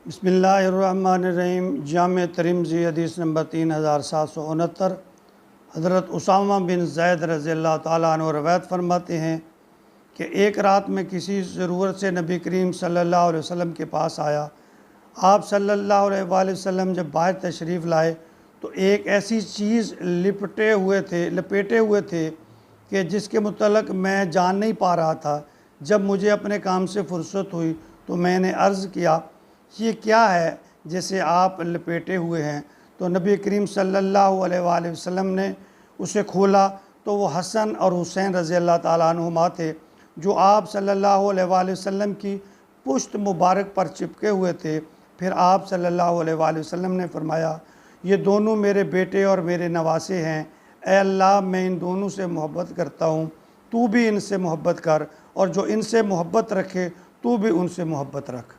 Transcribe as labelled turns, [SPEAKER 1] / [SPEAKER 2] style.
[SPEAKER 1] बिस्मिल्लाहिर्रहमानिर्रहीम। जाम तिरमिज़ी हदीस नंबर 3769। हज़रत उसामा बिन ज़ैद रज़ियल्लाहु ताला अन्हु रवायत फरमाते हैं कि एक रात में किसी ज़रूरत से नबी करीम सल्लल्लाहु अलैहि वसल्लम के पास आया। आप सल्लल्लाहु अलैहि वसल्लम जब बाहर तशरीफ़ लाए तो एक ऐसी चीज़ लपेटे हुए थे कि जिसके मुतल्लिक़ मैं जान नहीं पा रहा था। जब मुझे अपने काम से फ़ुर्सत हुई तो मैंने अर्ज़ किया, ये क्या है जैसे आप लपेटे हुए हैं? तो नबी करीम सल्लल्लाहु अलैहि वसल्लम ने उसे खोला तो वो हसन और हुसैन रज़ियल्लाहु ताला अन्हुमा थे, जो आप सल्लल्लाहु अलैहि वसल्लम की पुश्त मुबारक पर चिपके हुए थे। फिर आप सल्लल्लाहु अलैहि वसल्लम ने फरमाया, ये दोनों मेरे बेटे और मेरे नवासे हैं। ए अल्लाह, मैं इन दोनों से मोहब्बत करता हूँ, तू भी इनसे मोहब्बत कर, और जो इनसे मोहब्बत रखे तू भी उनसे मोहब्बत रख।